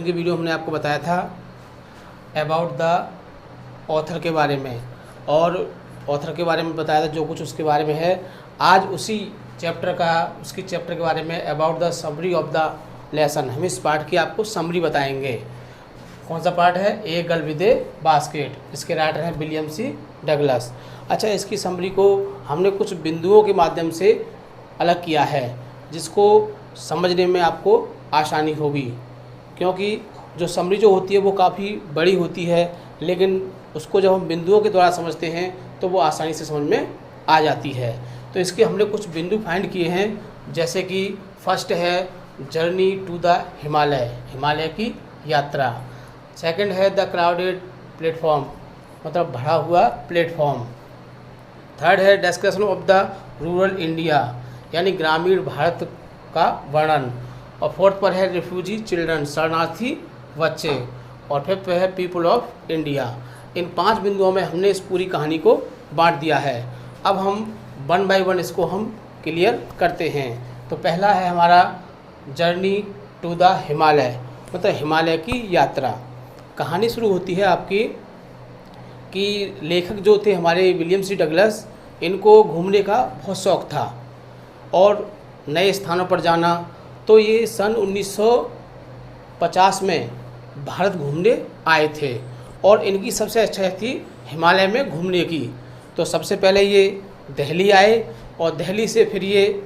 की वीडियो हमने आपको बताया था अबाउट द ऑथर के बारे में, और ऑथर के बारे में बताया था जो कुछ उसके बारे में है। आज उसकी चैप्टर के बारे में about the summary of the lesson, हम इस पार्ट की आपको समरी बताएंगे। कौन सा पार्ट है? A girl with A basket. इसके राइटर हैं विलियम सी डगलस। अच्छा, इसकी समरी को हमने कुछ बिंदुओं के माध्यम से अलग किया है जिसको समझने में आपको आसानी होगी, क्योंकि जो समरी जो होती है वो काफ़ी बड़ी होती है, लेकिन उसको जब हम बिंदुओं के द्वारा समझते हैं तो वो आसानी से समझ में आ जाती है। तो इसके हमने कुछ बिंदु फाइंड किए हैं, जैसे कि फर्स्ट है journey to the Himalaya, Himalaya की यात्रा। सेकंड है द क्राउडेड प्लेटफॉर्म, मतलब भरा हुआ प्लेटफॉर्म। थर्ड है discussion of the rural India, यानी ग्रामीण भारत का वर्णन। और फोर्थ पर है रिफ्यूजी चिल्ड्रन, शरणार्थी बच्चे। और फिफ्थ पे है पीपल ऑफ इंडिया। इन 5 बिंदुओं में हमने इस पूरी कहानी को बांट दिया है। अब हम 1 बाय 1 इसको हम क्लियर करते हैं। तो पहला है हमारा जर्नी टू द हिमालय, मतलब हिमालय की यात्रा। कहानी शुरू होती है आपकी कि लेखक जो थे हमारे विलियम सी डगलस, इनको घूमने का बहुत शौक़ था और नए स्थानों पर जाना। तो ये सन 1950 में भारत घूमने आए थे और इनकी सबसे अच्छा थी हिमालय में घूमने की। तो सबसे पहले ये दिल्ली आए और दिल्ली से फिर ये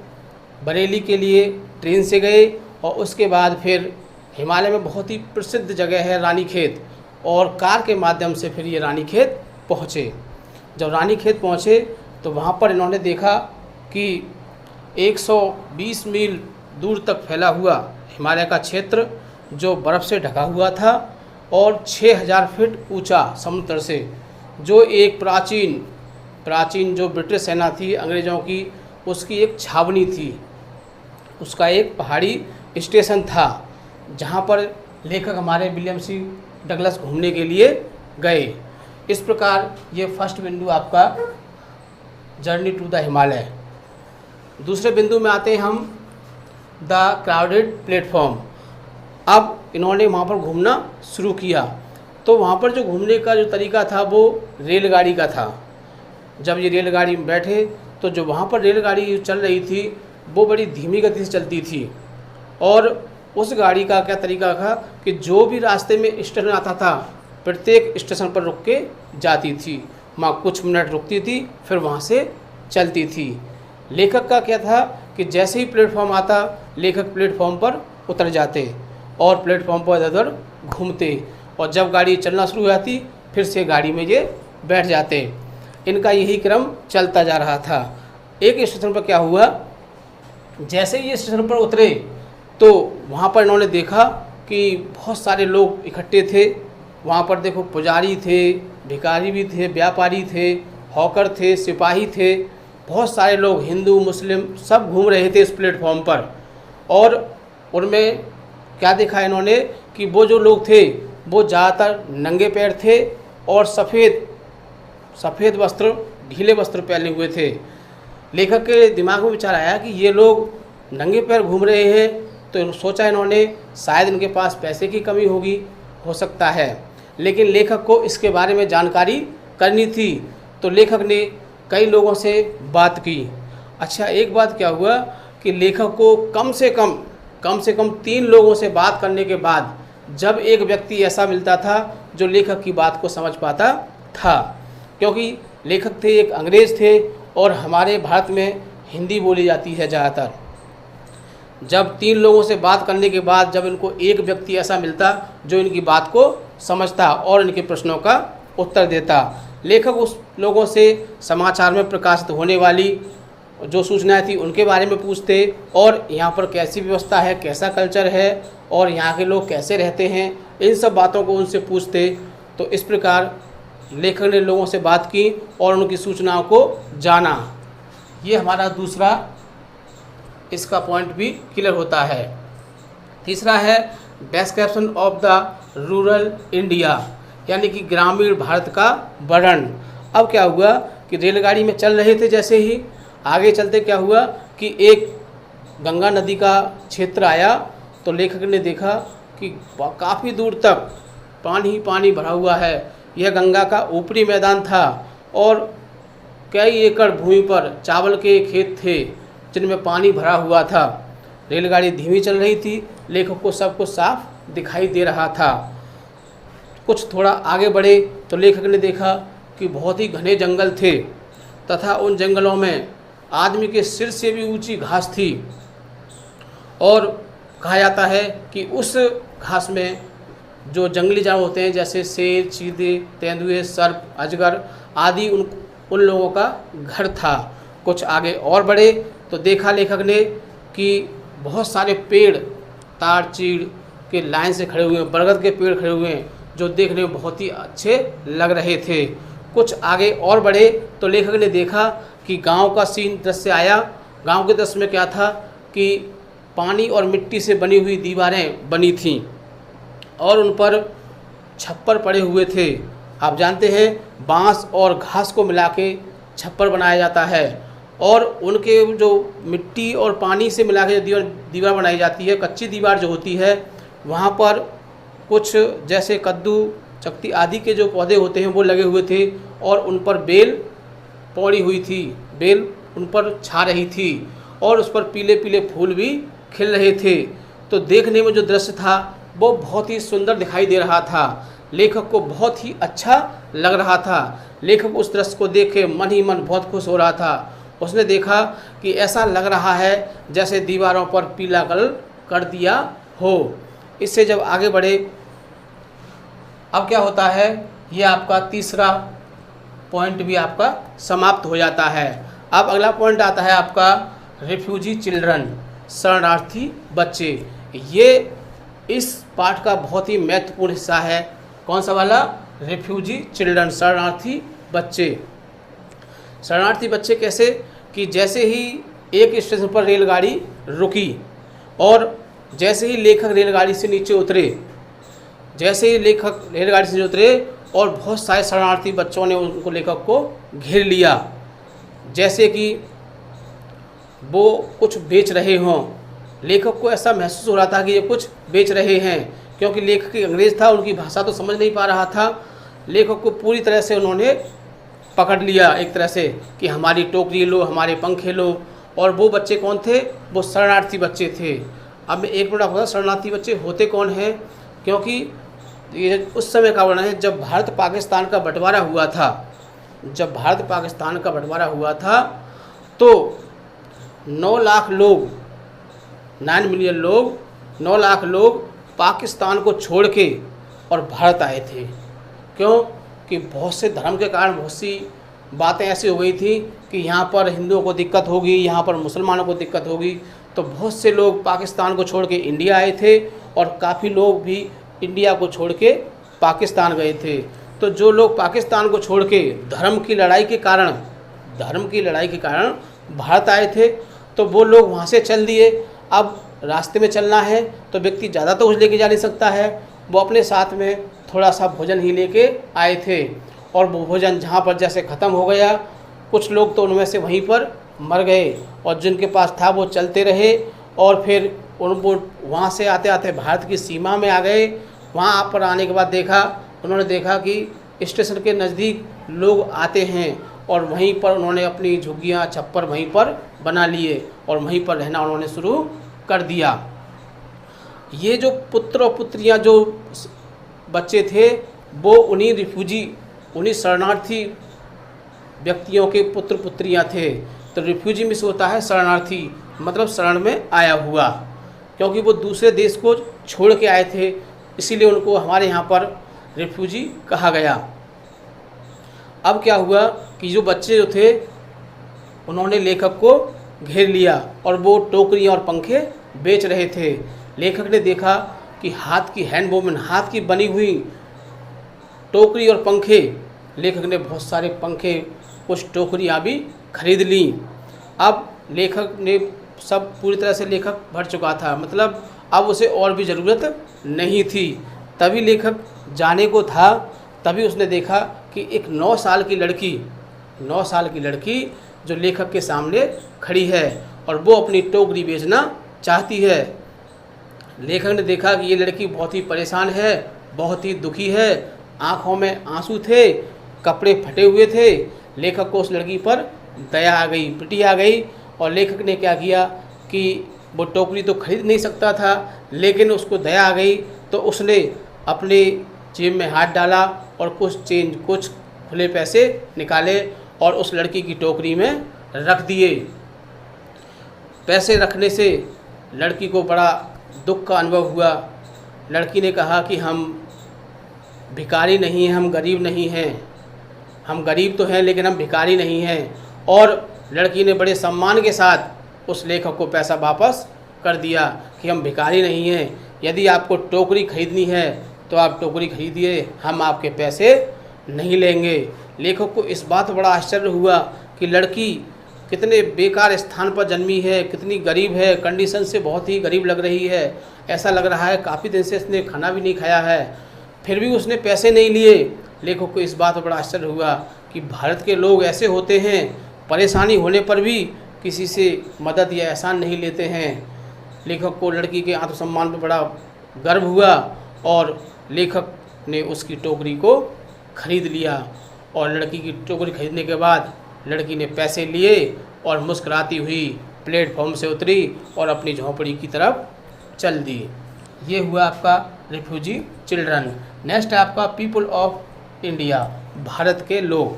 बरेली के लिए ट्रेन से गए, और उसके बाद फिर हिमालय में बहुत ही प्रसिद्ध जगह है रानीखेत, और कार के माध्यम से फिर ये रानीखेत पहुँचे। जब रानीखेत पहुँचे तो वहाँ पर इन्होंने देखा कि 120 मील दूर तक फैला हुआ हिमालय का क्षेत्र जो बर्फ़ से ढका हुआ था और 6000 फीट ऊंचा समुद्र से, जो एक प्राचीन जो ब्रिटिश सेना थी अंग्रेज़ों की, उसकी एक छावनी थी, उसका एक पहाड़ी स्टेशन था जहां पर लेखक हमारे विलियम सी डगलस घूमने के लिए गए। इस प्रकार ये फर्स्ट बिंदु आपका जर्नी टू द हिमालय। दूसरे बिंदु में आते हैं हम द क्राउडेड प्लेटफॉर्म। अब इन्होंने वहाँ पर घूमना शुरू किया, तो वहाँ पर जो घूमने का जो तरीका था वो रेलगाड़ी का था। जब ये रेलगाड़ी में बैठे तो जो वहाँ पर रेलगाड़ी चल रही थी वो बड़ी धीमी गति से चलती थी, और उस गाड़ी का क्या तरीका था कि जो भी रास्ते में स्टेशन आता था प्रत्येक स्टेशन पर रुक के जाती थी, वहाँ कुछ मिनट रुकती थी फिर वहाँ से चलती थी। लेखक का क्या था कि जैसे ही प्लेटफॉर्म आता लेखक प्लेटफॉर्म पर उतर जाते और प्लेटफॉर्म पर इधर घूमते, और जब गाड़ी चलना शुरू हो जाती फिर से गाड़ी में ये बैठ जाते। इनका यही क्रम चलता जा रहा था। एक स्टेशन पर क्या हुआ, जैसे ही ये स्टेशन पर उतरे तो वहाँ पर इन्होंने देखा कि बहुत सारे लोग इकट्ठे थे। वहाँ पर देखो पुजारी थे, भिखारी भी थे, व्यापारी थे, हॉकर थे, सिपाही थे, बहुत सारे लोग हिंदू मुस्लिम सब घूम रहे थे इस प्लेटफॉर्म पर। और उनमें क्या देखा इन्होंने कि वो जो लोग थे वो ज़्यादातर नंगे पैर थे और सफ़ेद वस्त्र, ढीले वस्त्र पहने हुए थे। लेखक के दिमाग में विचार आया कि ये लोग नंगे पैर घूम रहे हैं, तो सोचा इन्होंने शायद इनके पास पैसे की कमी होगी, हो सकता है। लेकिन लेखक को इसके बारे में जानकारी करनी थी, तो लेखक ने कई लोगों से बात की। अच्छा, एक बात क्या हुआ कि लेखक को कम से कम 3 लोगों से बात करने के बाद जब एक व्यक्ति ऐसा मिलता था जो लेखक की बात को समझ पाता था, क्योंकि लेखक थे एक अंग्रेज़ थे और हमारे भारत में हिंदी बोली जाती है ज़्यादातर। जब 3 लोगों से बात करने के बाद जब इनको एक व्यक्ति ऐसा मिलता जो इनकी बात को समझता और इनके प्रश्नों का उत्तर देता, लेखक उस लोगों से समाचार में प्रकाशित होने वाली जो सूचनाएं थी उनके बारे में पूछते, और यहाँ पर कैसी व्यवस्था है, कैसा कल्चर है और यहाँ के लोग कैसे रहते हैं, इन सब बातों को उनसे पूछते। तो इस प्रकार लेखक ने लोगों से बात की और उनकी सूचनाओं को जाना। ये हमारा दूसरा इसका पॉइंट भी क्लियर होता है। तीसरा है description of the rural India, यानी कि ग्रामीण भारत का वर्णन। अब क्या हुआ कि रेलगाड़ी में चल रहे थे, जैसे ही आगे चलते क्या हुआ कि एक गंगा नदी का क्षेत्र आया, तो लेखक ने देखा कि काफ़ी दूर तक पानी ही पानी भरा हुआ है। यह गंगा का ऊपरी मैदान था और कई एकड़ भूमि पर चावल के खेत थे जिनमें पानी भरा हुआ था। रेलगाड़ी धीमी चल रही थी, लेखक को सब कुछ साफ दिखाई दे रहा था। कुछ थोड़ा आगे बढ़े तो लेखक ने देखा कि बहुत ही घने जंगल थे तथा उन जंगलों में आदमी के सिर से भी ऊंची घास थी और कहा जाता है कि उस घास में जो जंगली जानवर होते हैं जैसे शेर, चीते, तेंदुए, सर्प, अजगर आदि उन लोगों का घर था। कुछ आगे और बढ़े तो देखा लेखक ने कि बहुत सारे पेड़ ताड़ चीड़ के लाइन से खड़े हुए हैं, बरगद के पेड़ खड़े हुए हैं जो देखने में बहुत ही अच्छे लग रहे थे। कुछ आगे और बढ़े तो लेखक ने देखा कि गांव का सीन दृश्य आया। गांव के दृश्य में क्या था कि पानी और मिट्टी से बनी हुई दीवारें बनी थीं और उन पर छप्पर पड़े हुए थे। आप जानते हैं बांस और घास को मिला के छप्पर बनाया जाता है और उनके जो मिट्टी और पानी से मिला के दीवार बनाई जाती है, कच्ची दीवार जो होती है, वहाँ पर कुछ जैसे कद्दू, चक्ती आदि के जो पौधे होते हैं वो लगे हुए थे और उन पर बेल पौड़ी हुई थी, बेल उन पर छा रही थी और उस पर पीले पीले फूल भी खिल रहे थे। तो देखने में जो दृश्य था वो बहुत ही सुंदर दिखाई दे रहा था। लेखक को बहुत ही अच्छा लग रहा था। लेखक उस दृश्य को देख के मन ही मन बहुत खुश हो रहा था। उसने देखा कि ऐसा लग रहा है जैसे दीवारों पर पीला कलर कर दिया हो। इससे जब आगे बढ़े, अब क्या होता है, ये आपका तीसरा पॉइंट भी आपका समाप्त हो जाता है। अब अगला पॉइंट आता है आपका रिफ्यूजी चिल्ड्रन, शरणार्थी बच्चे। ये इस पाठ का बहुत ही महत्वपूर्ण हिस्सा है। कौन सा वाला? रिफ्यूजी चिल्ड्रन, शरणार्थी बच्चे। शरणार्थी बच्चे कैसे कि जैसे ही एक स्टेशन पर रेलगाड़ी रुकी और जैसे ही लेखक रेलगाड़ी से नीचे उतरे, जैसे ही लेखक रेलगाड़ी से उतरे और बहुत सारे शरणार्थी बच्चों ने उनको लेखक को घेर लिया, जैसे कि वो कुछ बेच रहे हों। लेखक को ऐसा महसूस हो रहा था कि ये कुछ बेच रहे हैं, क्योंकि लेखक अंग्रेज़ था, उनकी भाषा तो समझ नहीं पा रहा था। लेखक को पूरी तरह से उन्होंने पकड़ लिया एक तरह से कि हमारी टोकरी लो, हमारे पंखे लो। और वो बच्चे कौन थे? वो शरणार्थी बच्चे थे। अब मैं एक मिनट आपको शरणार्थी बच्चे होते कौन हैं, क्योंकि ये उस समय का वर्णन है जब भारत पाकिस्तान का बंटवारा हुआ था। जब भारत पाकिस्तान का बंटवारा हुआ था तो 9 लाख लोग, 9 मिलियन लोग, 9 लाख लोग पाकिस्तान को छोड़ के और भारत आए थे। क्यों? कि बहुत से धर्म के कारण बहुत सी बातें ऐसी हो गई थी कि यहाँ पर हिंदुओं को दिक्कत होगी, यहाँ पर मुसलमानों को दिक्कत होगी। तो बहुत से लोग पाकिस्तान को छोड़ के इंडिया आए थे और काफ़ी लोग भी इंडिया को छोड़ के पाकिस्तान गए थे। तो जो लोग पाकिस्तान को छोड़ के धर्म की लड़ाई के कारण भारत आए थे, तो वो लोग वहाँ से चल दिए। अब रास्ते में चलना है तो व्यक्ति ज़्यादा तो कुछ लेके जा नहीं सकता है, वो अपने साथ में थोड़ा सा भोजन ही लेके आए थे। और वो भोजन जहाँ पर जैसे ख़त्म हो गया, कुछ लोग तो उनमें से वहीं पर मर गए और जिनके पास था वो चलते रहे और फिर उनको वहाँ से आते आते भारत की सीमा में आ गए। वहाँ पर आने के बाद उन्होंने देखा कि स्टेशन के नज़दीक लोग आते हैं और वहीं पर उन्होंने अपनी झुग्गियाँ, छप्पर वहीं पर बना लिए और वहीं पर रहना उन्होंने शुरू कर दिया। ये जो पुत्र और पुत्रियाँ जो बच्चे थे वो उन्हीं रिफ्यूजी, उन्हीं शरणार्थी व्यक्तियों के पुत्र पुत्रियाँ थे। तो रिफ्यूजी में से होता है शरणार्थी, मतलब शरण में आया हुआ, क्योंकि वो दूसरे देश को छोड़ के आए थे, इसीलिए उनको हमारे यहाँ पर रिफ्यूजी कहा गया। अब क्या हुआ कि जो बच्चे जो थे उन्होंने लेखक को घेर लिया और वो टोकरियाँ और पंखे बेच रहे थे। लेखक ने देखा कि हाथ की हैंडवूमन, हाथ की बनी हुई टोकरी और पंखे, लेखक ने बहुत सारे पंखे, कुछ टोकरियाँ भी खरीद ली। अब लेखक ने सब पूरी तरह से लेखक भर चुका था, मतलब अब उसे और भी ज़रूरत नहीं थी। तभी लेखक जाने को था, तभी उसने देखा कि एक 9 साल की लड़की जो लेखक के सामने खड़ी है और वो अपनी टोकरी बेचना चाहती है। लेखक ने देखा कि ये लड़की बहुत ही परेशान है, बहुत ही दुखी है, आँखों में आंसू थे, कपड़े फटे हुए थे। लेखक को उस लड़की पर दया आ गई, पिटी आ गई, और लेखक ने क्या किया कि वो टोकरी तो खरीद नहीं सकता था, लेकिन उसको दया आ गई तो उसने अपने जेब में हाथ डाला और कुछ खुले पैसे निकाले और उस लड़की की टोकरी में रख दिए। पैसे रखने से लड़की को बड़ा दुख का अनुभव हुआ। लड़की ने कहा कि हम भिखारी नहीं हैं, हम गरीब नहीं हैं, हम गरीब तो हैं लेकिन हम भिखारी नहीं हैं। और लड़की ने बड़े सम्मान के साथ उस लेखक को पैसा वापस कर दिया कि हम भिखारी नहीं हैं, यदि आपको टोकरी खरीदनी है तो आप टोकरी खरीदिए, हम आपके पैसे नहीं लेंगे। लेखक को इस बात बड़ा आश्चर्य हुआ कि लड़की कितने बेकार स्थान पर जन्मी है, कितनी गरीब है, कंडीशन से बहुत ही गरीब लग रही है, ऐसा लग रहा है काफ़ी दिन से इसने खाना भी नहीं खाया है, फिर भी उसने पैसे नहीं लिए। लेखक को इस बात पर बड़ा आश्चर्य हुआ कि भारत के लोग ऐसे होते हैं, परेशानी होने पर भी किसी से मदद या एहसान नहीं लेते हैं। लेखक को लड़की के आत्मसम्मान पर बड़ा गर्व हुआ और लेखक ने उसकी टोकरी को खरीद लिया। और लड़की की टोकरी खरीदने के बाद लड़की ने पैसे लिए और मुस्कुराती हुई प्लेटफॉर्म से उतरी और अपनी झोंपड़ी की तरफ चल दी। ये हुआ आपका रिफ्यूजी चिल्ड्रन। नेक्स्ट है आपका पीपल ऑफ इंडिया, भारत के लोग।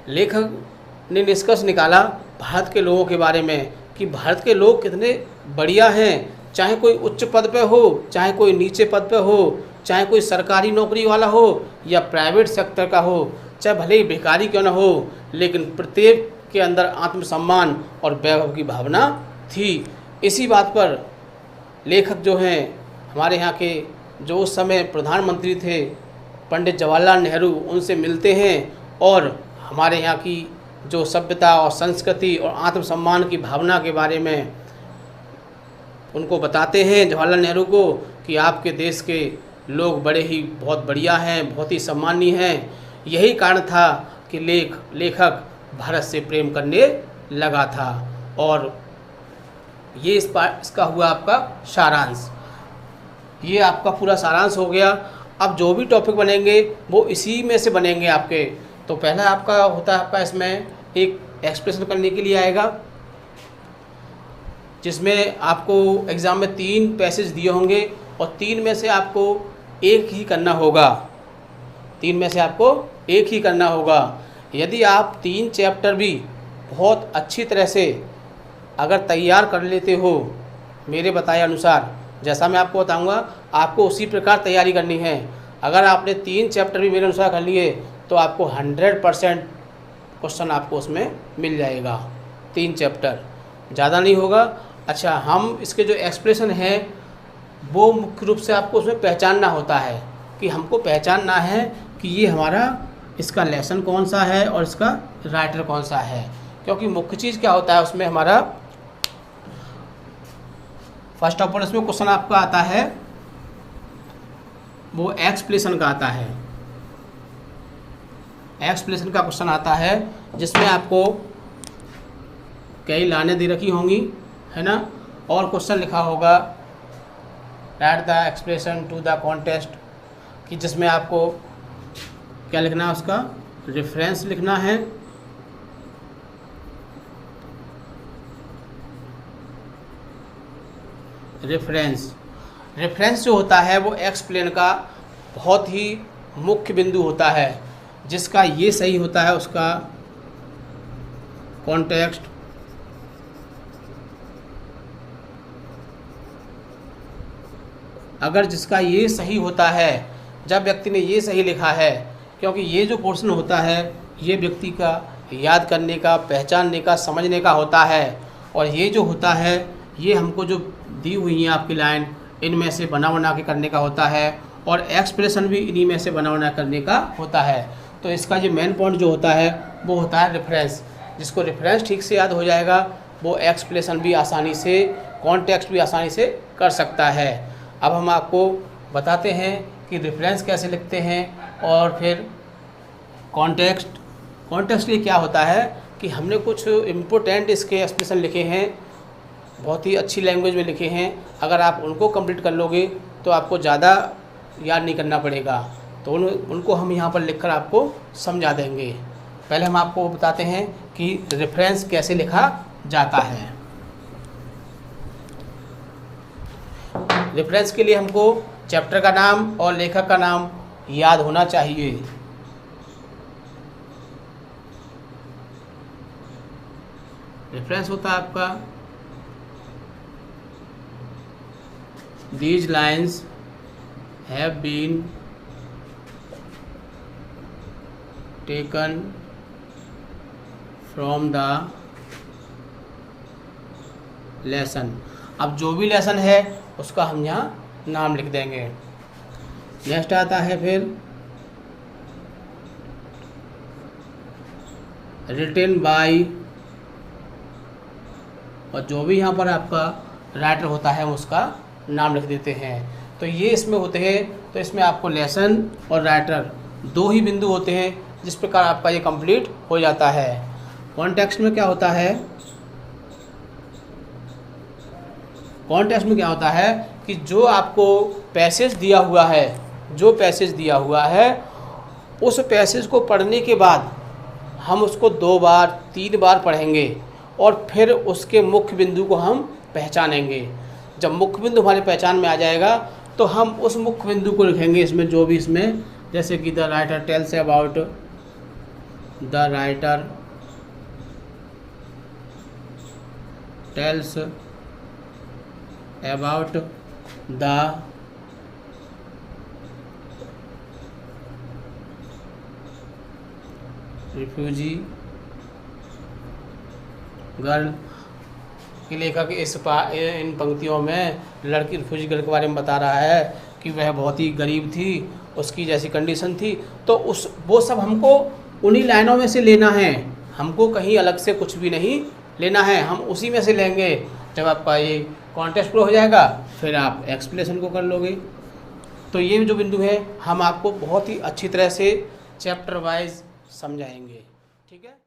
लेखक ने निष्कर्ष निकाला भारत के लोगों के बारे में कि भारत के लोग कितने बढ़िया हैं, चाहे कोई उच्च पद पे हो, चाहे कोई नीचे पद पे हो, चाहे कोई सरकारी नौकरी वाला हो या प्राइवेट सेक्टर का हो, चाहे भले ही भिखारी क्यों न हो, लेकिन प्रत्येक के अंदर आत्मसम्मान और वैभव की भावना थी। इसी बात पर लेखक जो हैं हमारे यहाँ के जो उस समय प्रधानमंत्री थे पंडित जवाहरलाल नेहरू, उनसे मिलते हैं और हमारे यहाँ की जो सभ्यता और संस्कृति और आत्मसम्मान की भावना के बारे में उनको बताते हैं जवाहरलाल नेहरू को कि आपके देश के लोग बड़े ही बहुत बढ़िया हैं, बहुत ही सम्मानीय हैं। यही कारण था कि लेखक भारत से प्रेम करने लगा था। और ये इसका हुआ आपका सारांश। ये आपका पूरा सारांश हो गया। अब जो भी टॉपिक बनेंगे वो इसी में से बनेंगे आपके। तो पहला आपका होता है आपका इसमें एक एक्सप्रेशन करने के लिए आएगा, जिसमें आपको एग्ज़ाम में 3 पैसेज दिए होंगे और 3 में से आपको एक ही करना होगा। 3 में से आपको एक ही करना होगा। यदि आप 3 चैप्टर भी बहुत अच्छी तरह से अगर तैयार कर लेते हो मेरे बताए अनुसार, जैसा मैं आपको बताऊंगा आपको उसी प्रकार तैयारी करनी है। अगर आपने 3 चैप्टर भी मेरे अनुसार कर लिए तो आपको 100% क्वेश्चन आपको उसमें मिल जाएगा। 3 चैप्टर ज़्यादा नहीं होगा। अच्छा, हम इसके जो एक्सप्रेशन है वो मुख्य रूप से आपको उसमें पहचानना होता है कि हमको पहचानना है कि ये हमारा इसका लेसन कौन सा है और इसका राइटर कौन सा है। क्योंकि मुख्य चीज़ क्या होता है उसमें हमारा फर्स्ट ऑफ ऑल इसमें क्वेश्चन आपका आता है वो एक्सप्लेनेशन का आता है। एक्सप्लेनेशन का क्वेश्चन आता है जिसमें आपको कई लाइनें दे रखी होंगी, है ना, और क्वेश्चन लिखा होगा write the expression to the context, कि जिसमें आपको क्या लिखना है, उसका रेफरेंस लिखना है, रेफरेंस जो होता है वो एक्सप्लेन का बहुत ही मुख्य बिंदु होता है। जिसका ये सही होता है उसका कॉन्टेक्स्ट, अगर जिसका ये सही होता है, जब व्यक्ति ने ये सही लिखा है, क्योंकि ये जो पोर्शन होता है ये व्यक्ति का याद करने का, पहचानने का, समझने का होता है। और ये जो होता है ये हमको जो दी हुई हैं आपकी लाइन, इनमें से बना के करने का होता है और एक्सप्रेशन भी इन्हीं में से बना करने का होता है। तो इसका जो मेन पॉइंट जो होता है वो होता है रेफरेंस। जिसको रेफरेंस ठीक से याद हो जाएगा वो एक्सप्लेनेशन भी आसानी से, कॉन्टेक्स्ट भी आसानी से कर सकता है। अब हम आपको बताते हैं कि रेफरेंस कैसे लिखते हैं और फिर कॉन्टेक्स्ट के लिए क्या होता है कि हमने कुछ इम्पोर्टेंट इसके एक्सप्रेशन लिखे हैं बहुत ही अच्छी लैंग्वेज में लिखे हैं। अगर आप उनको कंप्लीट कर लोगे तो आपको ज़्यादा याद नहीं करना पड़ेगा। तो उनको हम यहाँ पर लिखकर आपको समझा देंगे। पहले हम आपको बताते हैं कि रेफरेंस कैसे लिखा जाता है। रेफरेंस के लिए हमको चैप्टर का नाम और लेखक का नाम याद होना चाहिए। रेफरेंस होता है आपका These lines have been taken from the lesson। अब जो भी लेसन है उसका हम यहाँ नाम लिख देंगे। नेक्स्ट आता है फिर रिटन बाय, और जो भी यहाँ पर आपका राइटर होता है उसका नाम लिख देते हैं। तो ये इसमें होते हैं। तो इसमें आपको लेसन और राइटर दो ही बिंदु होते हैं, जिस प्रकार आपका ये कंप्लीट हो जाता है। कॉन्टेक्स्ट में क्या होता है, कॉन्टेक्स्ट में क्या होता है कि जो आपको पैसेज दिया हुआ है, जो पैसेज दिया हुआ है उस पैसेज को पढ़ने के बाद हम उसको 2 बार 3 बार पढ़ेंगे और फिर उसके मुख्य बिंदु को हम पहचानेंगे। जब मुख्य बिंदु हमारे पहचान में आ जाएगा तो हम उस मुख्य बिंदु को लिखेंगे इसमें, जो भी इसमें, जैसे कि the writer tells about, the writer tells about the refugee girl, कि लेखक इन पंक्तियों में लड़की रिफ्यूजी गर्ल के बारे में बता रहा है कि वह बहुत ही गरीब थी, उसकी जैसी कंडीशन थी। तो वो सब हमको उन्हीं लाइनों में से लेना है, हमको कहीं अलग से कुछ भी नहीं लेना है, हम उसी में से लेंगे। जब आपका ये कॉन्टेक्स्ट प्रो हो जाएगा फिर आप एक्सप्लेनेशन को कर लोगे। तो ये जो बिंदु है हम आपको बहुत ही अच्छी तरह से चैप्टर वाइज समझाएंगे। ठीक है।